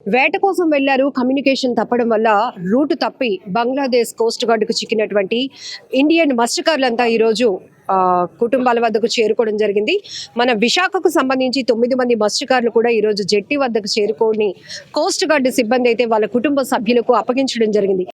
వేట కోసం వెళ్లారు. కమ్యూనికేషన్ తప్పడం వల్ల రూట్ తప్పి బంగ్లాదేశ్ కోస్ట్ గార్డుకు చిక్కినటువంటి ఇండియన్ మత్స్యకారులంతా ఈరోజు కుటుంబాల వద్దకు చేరుకోవడం జరిగింది. మన విశాఖకు సంబంధించి 9 మంది మత్స్యకారులు కూడా ఈరోజు జెట్టి వద్దకు చేరుకొని కోస్ట్ గార్డు సిబ్బంది అయితే వాళ్ళ కుటుంబ సభ్యులకు అప్పగించడం జరిగింది.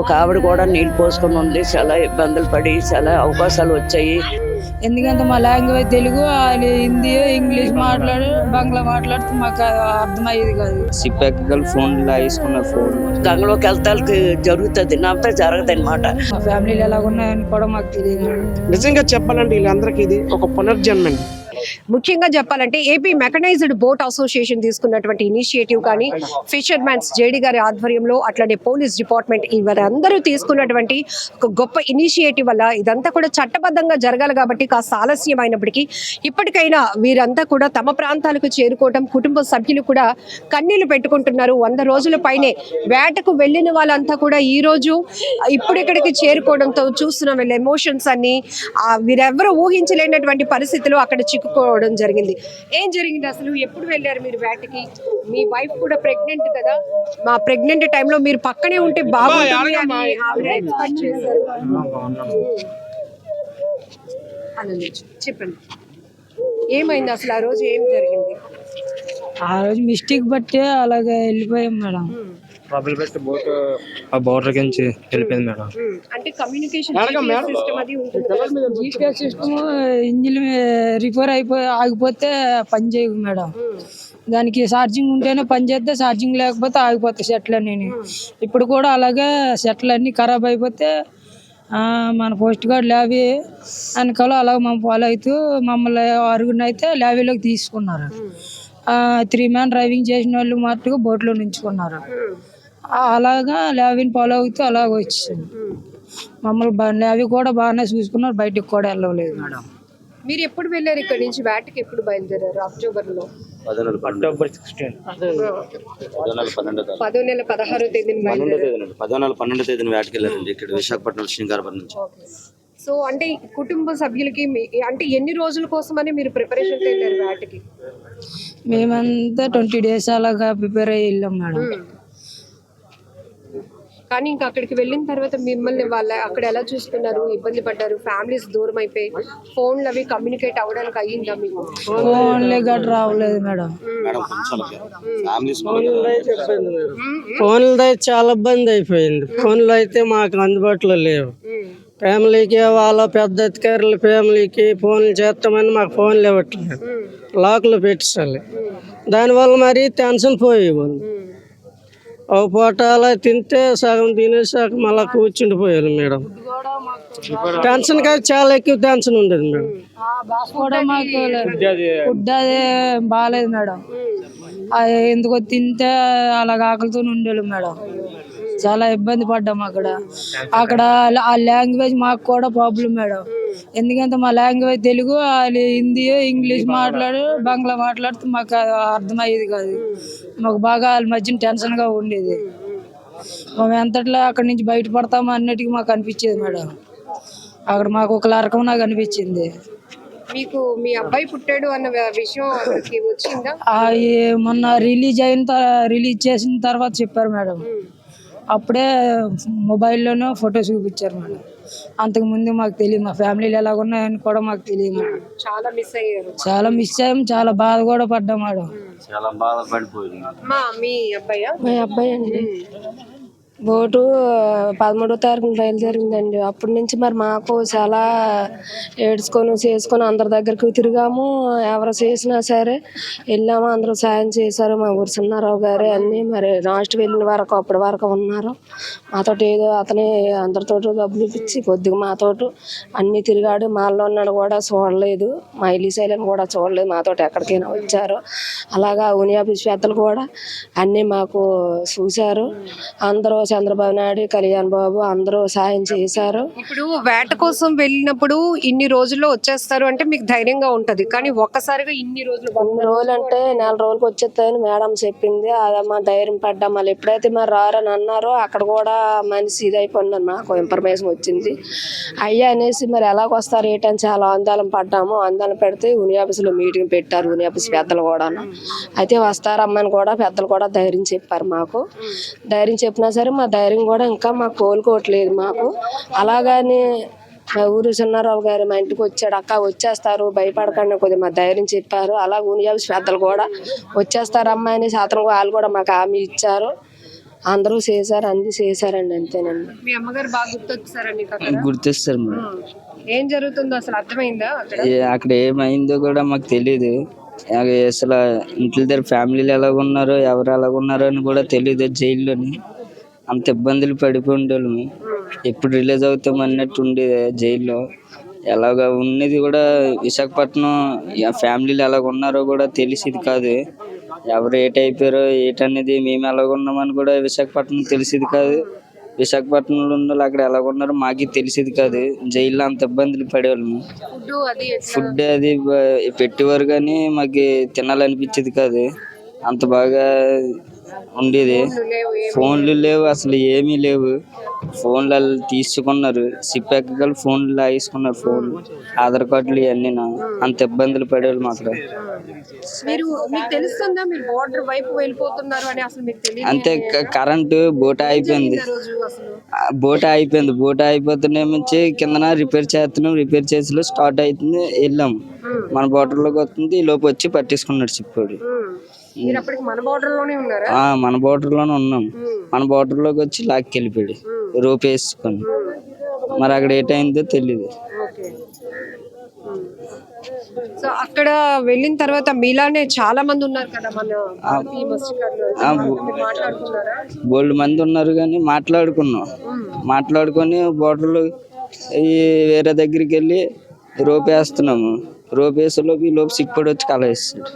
ఒక ఆవిడ కూడా నీళ్ళు పోసుకొని ఉంది. చాలా ఇబ్బందులు పడి చాలా అవకాశాలు వచ్చాయి. ఎందుకంటే మా లాంగ్వేజ్ తెలుగు, హిందీ ఇంగ్లీష్ మాట్లాడు బంగ్లా మాట్లాడితే మాకు అర్థమయ్యేది కాదు. సిప్పాకల్ ఫోన్ లాగేసుకున్న ఫోన్ గంగలోకి వెళ్తానికి జరుగుతుంది, నాతో జరగదు అనమాట. మా ఫ్యామిలీలు ఎలాగున్నాయని కూడా మాకు తెలియదు. నిజంగా చెప్పాలంటే వీళ్ళందరికీ ఇది ఒక పునర్జన్మ. ముఖ్యంగా చెప్పాలంటే ఏపీ మెకనైజ్డ్ బోట్ అసోసియేషన్ తీసుకున్నటువంటి ఇనిషియేటివ్ కానీ, ఫిషర్మెన్స్ జేడీ గారి ఆధ్వర్యంలో అట్లానే పోలీస్ డిపార్ట్మెంట్ ఇవరందరూ తీసుకున్నటువంటి ఒక గొప్ప ఇనిషియేటివ్ వల్ల ఇదంతా కూడా చట్టబద్ధంగా జరగాలి కాబట్టి కాస్త ఆలస్యమైనప్పటికీ ఇప్పటికైనా వీరంతా కూడా తమ ప్రాంతాలకు చేరుకోవటం, కుటుంబ సభ్యులు కూడా కన్నీళ్లు పెట్టుకుంటున్నారు. 100 రోజుల పైనే వేటకు వెళ్ళిన వాళ్ళంతా కూడా ఈ రోజు ఇప్పుడిక్కడికి చేరుకోవడంతో చూస్తున్న వీళ్ళ ఎమోషన్స్ అన్ని వీరెవరూ ఊహించలేనటువంటి పరిస్థితులు అక్కడ చిక్కుకోవడం జరిగింది. ఏం జరిగింది అసలు? ఎప్పుడు వెళ్ళారు మీరు వేటకి? మీ వైఫ్ కూడా ప్రెగ్నెంట్ కదా, మా ప్రెగ్నెంట్ టైంలో మీరు పక్కనే ఉంటే బాగుంటుంది అని ఆవిడ ఎక్స్పెక్ట్ చేశారు. చెప్పండి, ఏమైంది అసలు? ఆ రోజు ఏం జరిగింది? ఆ రోజు మిస్టేక్ బట్టే అలాగే వెళ్ళిపోయాం మేడం. ప్రాబ్లం పెట్టి బోట్ ఆ బోర్డర్ నుంచి వెళ్ళిపోయింది మేడం. అంటే కమ్యూనికేషన్ సిస్టమ్ అది ఉంటుంది. జీపీఎస్ సిస్టమ్ ఇంజిన్ రిపేర్ ఆగిపోతే పని చేయదు మేడం. దానికి ఛార్జింగ్ ఉంటేనే పని చేస్తే, ఛార్జింగ్ లేకపోతే ఆగిపోతాయి సెట్లు అన్నీ. ఇప్పుడు కూడా అలాగే సెట్లు అన్నీ ఖరాబ్ అయిపోతే మన పోస్ట్ గార్డ్ ల్యాబీ వెనకాల అలాగ మనం ఫాలో అవుతూ మమ్మల్ని 6 అయితే ల్యాబీలోకి తీసుకున్నారు. 3 మ్యాన్ డ్రైవింగ్ చేసిన వాళ్ళు మాత్రం బోట్లో నుంచుకున్నారు. అలాగా ల్యాబీని ఫాలో అవుతూ అలాగ వచ్చింది. మమ్మల్ని ల్యాబీ కూడా బాగానే చూసుకున్నారు, బయటకు కూడా వెళ్ళలేదు మేడం. మీరు ఎప్పుడు వెళ్ళారు ఇక్కడ నుంచి? వేటకి ఎప్పుడు బయలుదేరారు? అక్టోబర్లో 10 నెల 16వ తేదీన 12వ తేదీన వేటకి వెళ్ళారండి ఇక్కడ విశాఖపట్నం శ్రీకాకుళం నుంచి. సో అంటే కుటుంబ సభ్యులకి అంటే ఎన్ని రోజుల కోసమని మీరు ప్రిపరేషన్ వెళ్ళారు వేటకి? మేమంతా 20 days అలాగా ప్రిపేర్ అయ్యి వెళ్ళాం మేడం. కానీ ఇంకా అక్కడికి వెళ్ళిన తర్వాత మిమ్మల్ని వాళ్ళ అక్కడ ఎలా చూసుకున్నారు? ఇబ్బంది పడ్డారు? ఫ్యామిలీస్ దూరం అయిపోయి ఫోన్లు అవి కమ్యూనికేట్ అవ్వడానికి అయ్యిందా మీకు? ఫోన్లే గట్రా రావలేదు మేడం. ఫోన్లు అయితే చాలా ఇబ్బంది అయిపోయింది. ఫోన్లు అయితే మాకు అందుబాటులో లేవు. ఫ్యామిలీకి వాళ్ళ పెద్ద అధికారుల ఫ్యామిలీకి ఫోన్లు చేస్తామని మాకు ఫోన్లు ఇవ్వట్లేదు, లాక్లు పెట్టాలి. దానివల్ల మరి టెన్షన్ పోయేవాళ్ళు. ఒక పూట అలా తింటే సగం తినేసాక మళ్ళీ కూర్చుండిపోయారు మేడం. టెన్షన్ కాదు, చాలా ఎక్కువ టెన్షన్ ఉండేది మేడం. కూడా మాకు ఫుడ్ అదే బాగాలేదు మేడం. ఎందుకో తింటే అలాగ ఆకలితో ఉండేది మేడం. చాలా ఇబ్బంది పడ్డాం అక్కడ ఆ లాంగ్వేజ్ మాకు కూడా ప్రాబ్లం మేడం. ఎందుకంటే మా లాంగ్వేజ్ తెలుగు, హిందీ ఇంగ్లీష్ మాట్లాడు బంగ్లా మాట్లాడితే మాకు అర్థమయ్యేది కాదు. మాకు బాగా వాళ్ళ మధ్యన టెన్షన్గా ఉండేది. మేము ఎంతట్లో అక్కడి నుంచి బయటపడతామో అన్నిటికీ మాకు అనిపించేది మేడం. అక్కడ మాకు ఒక రకం నాకు అనిపించింది. మీకు మీ అబ్బాయి పుట్టాడు అన్న విషయం వచ్చిందా? మొన్న రిలీజ్ చేసిన తర్వాత చెప్పారు మేడం. అప్పుడే మొబైల్లోనే ఫోటో చూపించారు మేడం. అంతకు ముందు మాకు తెలియదు, మా ఫ్యామిలీలు ఎలాగున్నాయని కూడా మాకు తెలియదు మేడం. చాలా మిస్ అయ్యారు. చాలా మిస్ అయ్యాం, చాలా బాధ కూడా పడ్డాం మేడం. చాలా బాధపడిపోయింది. మీ అబ్బాయా? మా అబ్బాయి అండి. బోటు 13వ తారీఖున బయలుదేరిందండి. అప్పటి నుంచి మరి మాకు చాలా చేసుకొని అందరి దగ్గరికి తిరిగాము. ఎవరు చేసినా సరే వెళ్ళాము, అందరూ సాయం చేశారు. మా ఊరు చిన్నారావు గారే అన్నీ మరి లాస్ట్ వెళ్ళిన వరకు అప్పటి వరకు ఉన్నారు మాతో. ఏదో అతనే అందరితో డబ్బులు ఇప్పించి కొద్దిగా మాతో అన్నీ తిరిగాడు. మాల్లో ఉన్నాడు కూడా చూడలేదు, మా ఇల్లు శైలిని కూడా చూడలేదు. మాతో ఎక్కడికైనా వచ్చారు. అలాగా ఉనియా పిచ్చిపెత్తలు కూడా అన్నీ మాకు చూశారు. అందరూ చంద్రబాబు నాయుడు, కళ్యాణ్ బాబు అందరూ సాయం చేశారు. ఇప్పుడు వేట కోసం వెళ్ళినప్పుడు ఇన్ని రోజుల్లో వచ్చేస్తారు అంటే మీకు ధైర్యంగా ఉంటది, కానీ ఒక్కసారిగా ఇన్ని రోజులు కొన్ని రోజులు అంటే 4 రోజులకు వచ్చేస్తాయని మేడం చెప్పింది. అదమ్మా ధైర్యం పడ్డాం. మళ్ళీ ఎప్పుడైతే మరి రారని అన్నారో అక్కడ కూడా మనిషి ఇదైపోయిందని నాకు ఇన్ఫర్మేషన్ వచ్చింది. అయ్యా అనేసి మరి ఎలాగొస్తారు ఏంటని చాలా ఆందోళన పడ్డాము. ఆందోళన పెడితే యూని ఆఫీస్లో మీటింగ్ పెట్టారు, యూని ఆఫీస్ పెద్దలు కూడా. అయితే వస్తారమ్మని కూడా పెద్దలు కూడా ధైర్యం చెప్పారు మాకు. ధైర్యం చెప్పినా సరే మా ధైర్యం కూడా ఇంకా మాకు కోలుకోవట్లేదు మాకు. అలాగని మా ఊరు చిన్నారావు గారు మా ఇంటికి వచ్చాడు, అక్క వచ్చేస్తారు భయపడకండి కొద్దిగా మా ధైర్యం చెప్పారు. అలా యూనియాబ్స్ పెద్దలు కూడా వచ్చేస్తారమ్మా అనేసి అతను వాళ్ళు కూడా మాకు హామీ ఇచ్చారు. అందరూ చేశారు, అన్ని చేశారండి. అంతేనండి. మీ అమ్మగారు బాగా గుర్తొచ్చారండి గుర్తొస్తారు మేడం. ఏం జరుగుతుందో అసలు అర్థమైందా అక్కడ? అక్కడ ఏమైందో కూడా మాకు తెలీదు. అసలు ఇంట్లో దగ్గర ఫ్యామిలీలు ఎలాగున్నారో ఎవరు ఎలాగున్నారో అని కూడా తెలీదు. జైల్లోని అంత ఇబ్బందులు పడిపోయి ఉండేవాళ్ళము. ఎప్పుడు రిలీజ్ అవుతాం అన్నట్టు ఉండేది జైల్లో. ఎలాగ ఉన్నది కూడా విశాఖపట్నం ఫ్యామిలీలు ఎలాగున్నారో కూడా తెలిసేది కాదు. ఎవరు ఏటైపోయారో ఏటనేది మేము ఎలాగున్నామని కూడా విశాఖపట్నం తెలిసేది కాదు. విశాఖపట్నంలో ఉన్న వాళ్ళు అక్కడ ఎలాగున్నారో మాకు తెలిసేది కాదు. జైల్లో అంత ఇబ్బందులు పడేవాళ్ళము. ఫుడ్ అది పెట్టేవారు కానీ మాకు తినాలనిపించేది కాదు. అంత బాగా ఉండేది. ఫోన్లు లేవు, అసలు ఏమీ లేవు. ఫోన్లు వాళ్ళు తీసుకున్నారు, సిప్ ఎక్కగల ఫోన్లు లాగేసుకున్నారు. ఫోన్లు, ఆధార్ కార్డులు ఇవన్నీ అంత ఇబ్బందులు పడేవాళ్ళు మాకు. మీకు తెలుస్తుందా మీరు బోర్డర్ వైపు వెళ్ళిపోతున్నారు అని? అసలు మీకు తెలియదు. అంతే, కరెంటు బోట్ అయిపోయింది. బోట్ అయిపోతున్నా నుంచి కిందన రిపేర్ చేస్తున్నాం. రిపేర్ చేసి స్టార్ట్ అవుతుంది, వెళ్ళాం. మన బోర్డర్ లోకి వస్తుంది, ఈ లోపు వచ్చి పట్టేసుకున్నాడు చిప్పాడు. మన బోర్డర్ లోనే ఉన్నారా? మన బోర్డర్ లోనే ఉన్నాం. మన బోర్డర్ లోకి వచ్చి లాక్కి వెళ్ళిపోయాడు రోప్ వేసుకొని. మరి అక్కడ ఏటైందో తెలీదు. సో అక్కడ వెళ్ళిన తర్వాత మీలానే చాలా మంది ఉన్నారు కదా మన బోల్డ్ మంది ఉన్నారు కానీ మాట్లాడుకొని బోర్డర్లో వేరే దగ్గరికి వెళ్ళి రోప్ వేస్తున్నాము. రోప్ వేసేలోపు ఈ లోపు సిక్కుడు వచ్చి కల వేస్తాడు.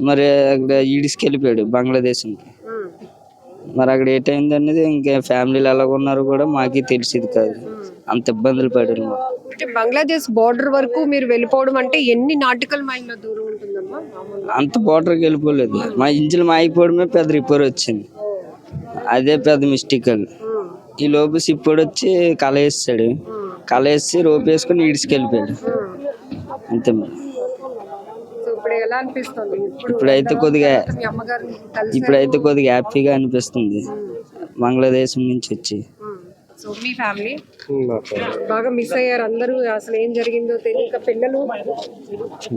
మరి అక్కడ ఈడిసుకెళ్ళిపోయాడు బంగ్లాదేశ్కి. మరి అక్కడ ఏటైంది అనేది ఇంకా ఫ్యామిలీలు ఎలాగున్నారో కూడా మాకే తెలిసేది కాదు. అంత ఇబ్బందులు పడారు. అంటే బంగ్లాదేశ్ బోర్డర్ వరకు మీరు వెళ్ళిపోవడం అంటే ఎన్ని నాటికల్ మైళ్ళ దూరం ఉంటుందమ్మా? అంత బోర్డర్కి వెళ్ళిపోలేదు. మా ఇంజిన్ ఆగిపోవడమే పెద్ద రిపేర్ వచ్చింది. అదే పెద్ద మిస్టేక్. ఈ లోపు సిప్పుడు వచ్చి కల వేస్తాడు. కల వేసి రోప్ వేసుకొని ఈడ్చుకెళ్ళిపోయాడు. అంతే మేడం. ఇప్పుడైతే కొద్దిగా హ్యాపీగా అనిపిస్తుంది బంగ్లాదేశ్ నుంచి వచ్చి. సో మీ ఫ్యామిలీ బాగా మిస్ అయ్యారు అందరూ. అసలు ఏం జరిగిందో తెలియక పిల్లలు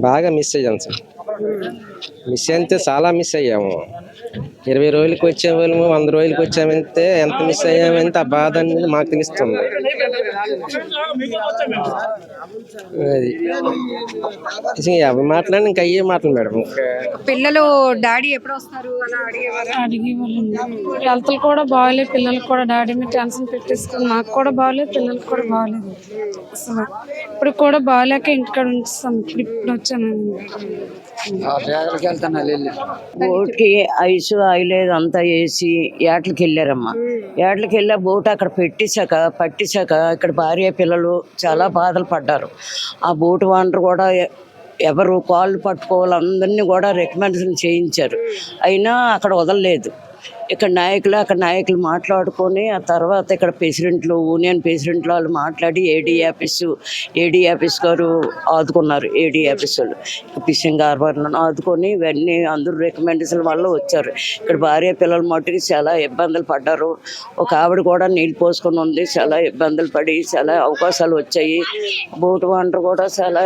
బాగా మిస్ అయ్యాను సార్. మిస్ అయితే చాలా మిస్ అయ్యాము. 20 రోజులకి వచ్చేవాళ్ళము, 100 రోజులకి వచ్చామంటే ఎంత మిస్ అయ్యామంటే ఆ బాధ అనేది మాకు తెలుస్తుంది. అది అవి మాట్లాడి ఇంకా అయ్యే మాటలు మేడం. పిల్లలు డాడీ ఎప్పుడు వస్తారు అలా అడిగేవాళ్ళండి. హెల్త్ కూడా బాగాలేదు, పిల్లలకు కూడా డాడీ మీద టెన్షన్ పెట్టేసుకుని నాకు కూడా బాగాలేదు, పిల్లలకు కూడా బాగాలేదు. అసలు ఇప్పుడు కూడా బాగాలేక ఇంటికాడ ఉంచుతాం. ఇప్పుడు వచ్చానండి. బోట్కి ఐసు ఆయిల్ అంతా వేసి ఏటలకి వెళ్ళారమ్మా. ఏటలకి వెళ్ళా బోట్ అక్కడ పట్టించాక ఇక్కడ భార్య పిల్లలు చాలా బాధలు పడ్డారు. ఆ బోటు వాండర్ కూడా ఎవరు కాళ్ళు పట్టుకోవాలి అందరినీ కూడా రికమెండేషన్ చేయించారు. అయినా అక్కడ వదలలేదు. ఇక్కడ నాయకులు మాట్లాడుకొని ఆ తర్వాత ఇక్కడ ప్రెసిడెంట్లు, యూనియన్ ప్రెసిడెంట్లు వాళ్ళు మాట్లాడి ఏడీ ఆఫీస్ గారు ఆదుకున్నారు. ఏడీ ఆఫీస్ వాళ్ళు ఫిషింగ్ హార్బర్లను ఆదుకొని ఇవన్నీ అందరూ రికమెండేషన్ వల్ల వచ్చారు. ఇక్కడ భార్య పిల్లల మట్టుకు చాలా ఇబ్బందులు పడ్డారు. ఒక ఆవిడ కూడా నీళ్ళు పోసుకొని ఉంది. చాలా ఇబ్బందులు పడి చాలా అవకాశాలు వచ్చాయి. బోటు వాండర్ కూడా చాలా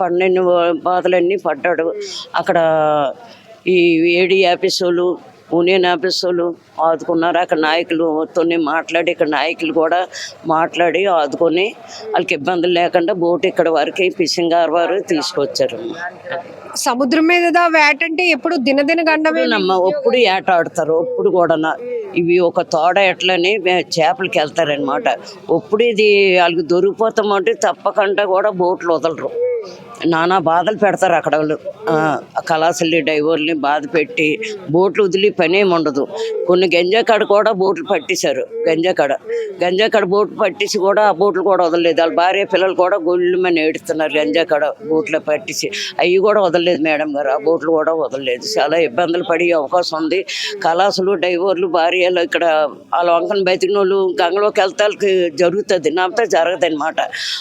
పన్నెండు బాధలన్నీ పడ్డాడు. అక్కడ ఈ ఏడీ ఆఫీస్ వాళ్ళు, యూనియన్ ఆఫీస్ వాళ్ళు ఆదుకున్నారు. అక్కడ నాయకులతో మాట్లాడి ఇక్కడ నాయకులు కూడా మాట్లాడి ఆదుకొని వాళ్ళకి ఇబ్బందులు లేకుండా బోట్ ఇక్కడ వరకు ఫిషింగ్ హార్బర్ తీసుకొచ్చారు. సముద్రం మీద వేట అంటే ఎప్పుడు దినదిన గండమేనమ్మా. ఎప్పుడు ఏట ఆడతారు. ఎప్పుడు కూడా ఇవి ఒక తోడ ఎట్లని చేపలకి వెళ్తారనమాట. ఎప్పుడు ఇది వాళ్ళకి దొరికిపోతామంటే తప్పకుండా కూడా బోట్లు వదలరు. నానా బాధలు పెడతారు అక్కడ వాళ్ళు. కళాశాలని డ్రైవర్ని బాధ పెట్టి బోట్లు వదిలి పని ఏమి ఉండదు. కొన్ని గంజాకాడ కూడా బోట్లు పట్టేశారు. గంజాకాడ బోట్లు పట్టేసి కూడా ఆ బోట్లు కూడా వదలలేదు. వాళ్ళ భార్య పిల్లలు కూడా గొళ్ళు మీద ఏడుస్తున్నారు. గంజాకాడ బోట్లో పట్టేసి అవి కూడా వదలలేదు మేడం గారు. ఆ బోట్లు కూడా వదలలేదు. చాలా ఇబ్బందులు పడే అవకాశం ఉంది. కళాశాలు డ్రైవర్లు భార్యలు ఇక్కడ వాళ్ళ వంకను బతికిన వాళ్ళు గంగలోకి వెళ్తానికి జరుగుతుంది, నాతో జరగదు అనమాట.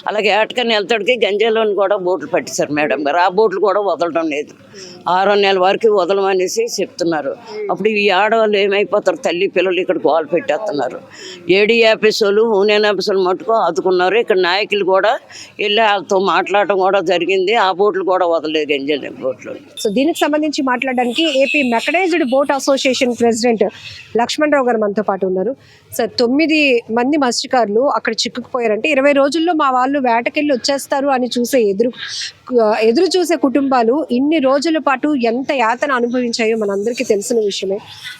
అలాగే ఏటకని వెళ్తాడికి గంజాలోని కూడా బోట్లు పట్టేశారు మేడం గారు. ఆ బోట్లు కూడా వదలడం లేదు. 6 నెలల వరకు వదలమనేసి చెప్తున్నారు. అప్పుడు ఈ ఆడవాళ్ళు ఏమైపోతారు? తల్లి పిల్లలు ఇక్కడ గోలు పెట్టేస్తున్నారు. ఏడీ ఆఫీస్ వాళ్ళు యూనియన్ ఆఫీస్ వాళ్ళు మట్టుకు ఆదుకున్నారు. ఇక్కడ నాయకులు కూడా వెళ్ళి వాళ్ళతో మాట్లాడటం కూడా జరిగింది. ఆ బోట్లు కూడా వదలలేదు గంజాల బోట్లు. సో దీనికి సంబంధించి మాట్లాడడానికి AP mechanised boat association president Lakshmanarao గారు మనతో పాటు ఉన్నారు. సార్, 9 మంది మత్స్యకారులు అక్కడ చిక్కుకుపోయారంటే 20 రోజుల్లో మా వాళ్ళు వేటకెళ్ళి వచ్చేస్తారు అని ఎదురు చూసే కుటుంబాలు ఇన్ని రోజుల పాటు ఎంత యాతన అనుభవించాయో మనందరికీ తెలిసిన విషయమే.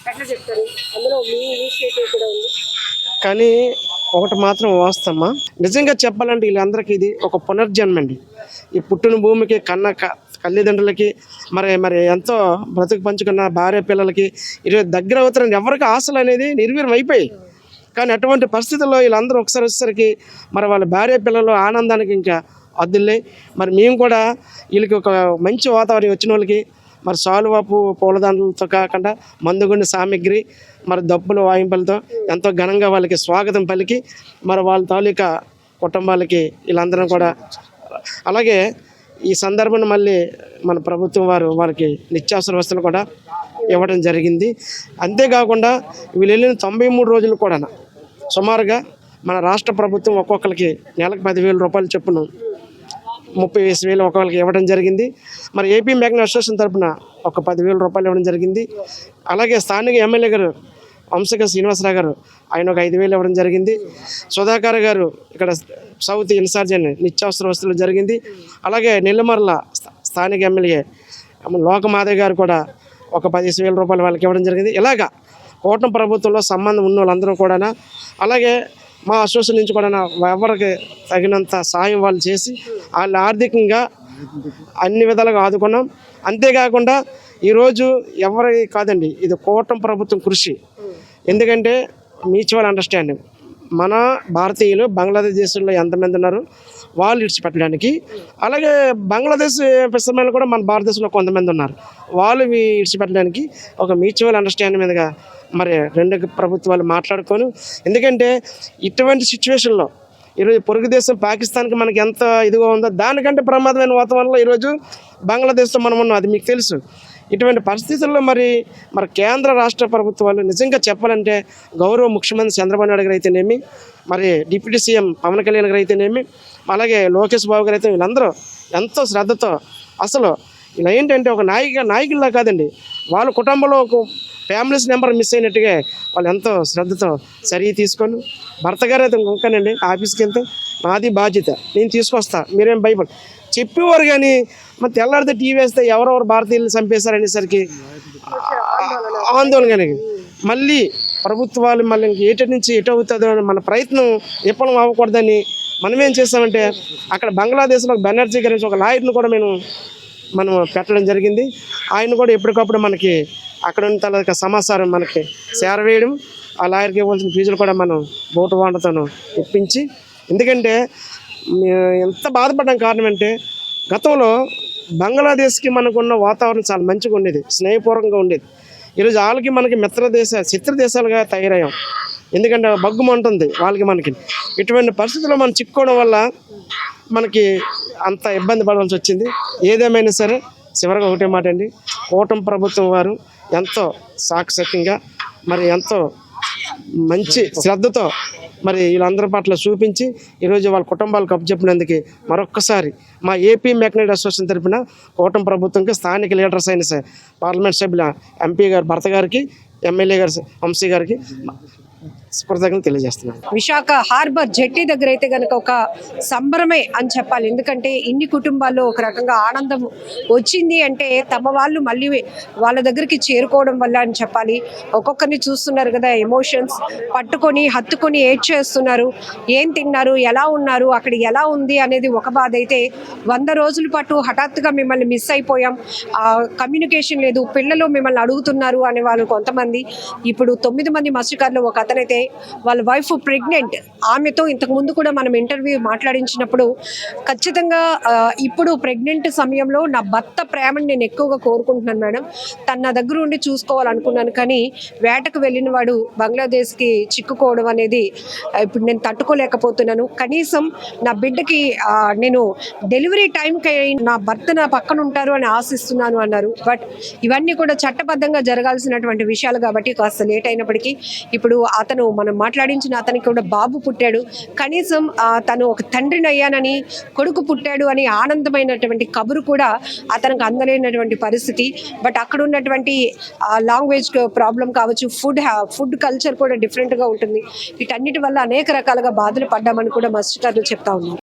ఎట్లా చెప్తారు? అందులో మీ ఇనిషియేటివ్ కూడా ఉంది. కానీ ఒకటి మాత్రం వాస్తవమా, నిజంగా చెప్పాలంటే వీళ్ళందరికీ ఇది ఒక పునర్జన్మ అండి. ఈ పుట్టిన భూమికి తల్లిదండ్రులకి మరి ఎంతో బ్రతుకు పంచుకున్న భార్య పిల్లలకి ఈరోజు దగ్గర అవుతారని ఎవరికి ఆశలు అనేది నిర్వీర్యం అయిపోయాయి. కానీ అటువంటి పరిస్థితుల్లో వీళ్ళందరూ ఒకసారి వచ్చేసరికి మరి వాళ్ళ భార్య పిల్లలు ఆనందానికి ఇంకా అద్దులే. మరి మేము కూడా వీళ్ళకి ఒక మంచి వాతావరణం వచ్చిన వాళ్ళకి మరి సాలువాపు పూలదండలతో కాకుండా మందుగుండి సామాగ్రి మరి దప్పులు వాయింపులతో ఎంతో ఘనంగా వాళ్ళకి స్వాగతం పలికి మరి వాళ్ళ తాలూకా కుటుంబాలకి వీళ్ళందరం కూడా, అలాగే ఈ సందర్భంలో మళ్ళీ మన ప్రభుత్వం వారు వాళ్ళకి నిత్యావసర వస్తువులు కూడా ఇవ్వడం జరిగింది. అంతేకాకుండా వీళ్ళు వెళ్ళిన 93 రోజులు కూడా సుమారుగా మన రాష్ట్ర ప్రభుత్వం ఒక్కొక్కరికి నెలకు 10,000 రూపాయలు చొప్పున 30,000 ఒక్కొక్కరికి ఇవ్వడం జరిగింది. మరి ఏపీ మెకనైజ్డ్ అసోసియేషన్ తరఫున ఒక 10,000 రూపాయలు ఇవ్వడం జరిగింది. అలాగే స్థానిక ఎమ్మెల్యే గారు వంశక శ్రీనివాసరావు గారు ఆయన ఒక 5,000 ఇవ్వడం జరిగింది. సుధాకర్ గారు ఇక్కడ సౌత్ ఇన్ఛార్జ్ అని నిత్యావసర వస్తువులు జరిగింది. అలాగే నెల్లిమర్ల స్థానిక ఎమ్మెల్యే లోకమాధవ్ గారు కూడా ఒక 15,000 రూపాయలు వాళ్ళకి ఇవ్వడం జరిగింది. ఇలాగా కూటమి ప్రభుత్వంలో సంబంధం ఉన్న వాళ్ళందరూ కూడా, అలాగే మా అసోసియేషన్ నుంచి కూడా ఎవరికి తగినంత సాయం వాళ్ళు చేసి వాళ్ళు ఆర్థికంగా అన్ని విధాలుగా ఆదుకున్నాం. అంతేకాకుండా ఈరోజు ఎవరి కాదండి, ఇది కూటమి ప్రభుత్వం కృషి. ఎందుకంటే మ్యూచువల్ అండర్స్టాండింగ్, మన భారతీయులు బంగ్లాదేశ్ దేశంలో ఎంతమంది ఉన్నారు వాళ్ళు ఇడిచిపెట్టడానికి, అలాగే బంగ్లాదేశ్ ఫిషర్మెన్లు కూడా మన భారతదేశంలో కొంతమంది ఉన్నారు వాళ్ళు ఇడిచిపెట్టడానికి ఒక మ్యూచువల్ అండర్స్టాండింగ్ మీదుగా మరి 2 ప్రభుత్వాలు మాట్లాడుకొని, ఎందుకంటే ఇటువంటి సిచ్యువేషన్లో ఈరోజు పొరుగు దేశం పాకిస్తాన్కి మనకి ఎంత ఇదిగా ఉందో దానికంటే ప్రమాదమైన వాతావరణంలో ఈరోజు బంగ్లాదేశ్లో మనం ఉన్నాం, అది మీకు తెలుసు. ఇటువంటి పరిస్థితుల్లో మరి కేంద్ర రాష్ట్ర ప్రభుత్వాలు నిజంగా చెప్పాలంటే గౌరవ ముఖ్యమంత్రి చంద్రబాబు నాయుడు గారు అయితేనేమి, మరి డిప్యూటీ సీఎం పవన్ కళ్యాణ్ గారు అయితేనేమి, అలాగే లోకేష్ బాబు గారు అయితే వీళ్ళందరూ ఎంతో శ్రద్ధతో, అసలు ఇలా ఏంటంటే ఒక నాయకుల్లా కాదండి, వాళ్ళ కుటుంబంలో ఒక ఫ్యామిలీస్ నెంబర్ మిస్ అయినట్టుగా వాళ్ళు ఎంతో శ్రద్ధతో చర్య తీసుకొని, భర్త గారు అయితే ఇంకానండి ఆఫీస్కి వెళ్తే నాది బాధ్యత, నేను తీసుకొస్తా, మీరేం భయపడ చెప్పేవారు. కానీ మరి తెల్లారితే టీవీ వేస్తే ఎవరెవరు భారతీయులు చంపేశారనేసరికి ఆందోళన కానీ మళ్ళీ ప్రభుత్వాలు మళ్ళీ ఎటు నుంచి ఎటు అవుతుందో మన ప్రయత్నం విఫలం అవ్వకూడదని మనం ఏం చేస్తామంటే అక్కడ బంగ్లాదేశ్లో బెనర్జీ గురించి ఒక లాయర్ని కూడా మనం పెట్టడం జరిగింది. ఆయన కూడా ఎప్పటికప్పుడు మనకి అక్కడ ఉన్న సమాచారం మనకి చేరవేయడం, ఆ లాయర్కి ఇవ్వాల్సిన ఫీజులు కూడా మనం బోటు వాండతో ఇప్పించి, ఎందుకంటే ఎంత బాధపడడం కారణం అంటే గతంలో బంగ్లాదేశ్కి మనకున్న వాతావరణం చాలా మంచిగా ఉండేది, స్నేహపూర్వకంగా ఉండేది. ఈరోజు వాళ్ళకి మనకి శత్రు దేశాలుగా తయారయ్యాం. ఎందుకంటే బగ్గుమంటుంది వాళ్ళకి మనకి. ఇటువంటి పరిస్థితుల్లో మనం చిక్కుకోవడం వల్ల మనకి అంత ఇబ్బంది పడవలసి వచ్చింది. ఏదేమైనా సరే చివరిగా ఒకటే మాట అండి, కూటమి ప్రభుత్వం వారు ఎంతో సాక్షాత్యంగా మరి ఎంతో మంచి శ్రద్ధతో మరి వీళ్ళందరి పట్ల చూపించి ఈరోజు వాళ్ళ కుటుంబాలకు అప్పచెప్పినందుకు మరొక్కసారి మా ఏపీ మెకనైజ్డ్ అసోసియేషన్ తరఫున కూటమి ప్రభుత్వంకి, స్థానిక లీడర్స్ అయిన పార్లమెంట్ సభ్యుల ఎంపీ గారు భర్త గారికి, ఎమ్మెల్యే గారు వంశీ గారికి కృతజ్ఞతలు తెలియజేస్తున్నాను. విశాఖ హార్బర్ జెట్టి దగ్గర అయితే గనక ఒక సంబరమే అని చెప్పాలి. ఎందుకంటే ఇన్ని కుటుంబాల్లో ఒక రకంగా ఆనందం వచ్చింది అంటే తమ వాళ్ళు మళ్ళీ వాళ్ళ దగ్గరికి చేరుకోవడం వల్ల అని చెప్పాలి. ఒక్కొక్కరిని చూస్తున్నారు కదా, ఎమోషన్స్ పట్టుకొని హత్తుకొని ఏడ్చేస్తున్నారు. ఏం తిన్నారు, ఎలా ఉన్నారు, అక్కడ ఎలా ఉంది అనేది ఒక బాధ అయితే 100 రోజుల పాటు హఠాత్తుగా మిమ్మల్ని మిస్ అయిపోయాం, కమ్యూనికేషన్ లేదు, పిల్లలు మిమ్మల్ని అడుగుతున్నారు అనే వాళ్ళు కొంతమంది. ఇప్పుడు 9 మంది మత్స్యకారులు ఒక అతనైతే వాళ్ళ వైఫ్ ప్రెగ్నెంట్, ఆమెతో ఇంతకు ముందు కూడా మనం ఇంటర్వ్యూ మాట్లాడించినప్పుడు ఖచ్చితంగా ఇప్పుడు ప్రెగ్నెంట్ సమయంలో నా భర్త ప్రేమని నేను ఎక్కువగా కోరుకుంటున్నాను మేడం, తన నా దగ్గర ఉండి చూసుకోవాలనుకున్నాను, కానీ వేటకు వెళ్ళిన వాడు బంగ్లాదేశ్కి చిక్కుకోవడం అనేది ఇప్పుడు నేను తట్టుకోలేకపోతున్నాను. కనీసం నా బిడ్డకి నేను డెలివరీ టైంకి నా భర్త నా పక్కన ఉంటారు అని ఆశిస్తున్నాను అన్నారు. బట్ ఇవన్నీ కూడా చట్టబద్ధంగా జరగాల్సినటువంటి విషయాలు కాబట్టి కాస్త లేట్ అయినప్పటికీ ఇప్పుడు అతను మనం మాట్లాడించిన అతనికి కూడా బాబు పుట్టాడు. కనీసం తను ఒక తండ్రిని అయ్యానని, కొడుకు పుట్టాడు అని ఆనందమైనటువంటి కబురు కూడా అతనికి అందలేనటువంటి పరిస్థితి. బట్ అక్కడ ఉన్నటువంటి లాంగ్వేజ్ ప్రాబ్లం కావచ్చు, ఫుడ్ కల్చర్ కూడా డిఫరెంట్గా ఉంటుంది. వీటన్నిటి వల్ల అనేక రకాలుగా బాధలు పడ్డామని కూడా మత్స్యకారులు చెప్తా ఉన్నారు.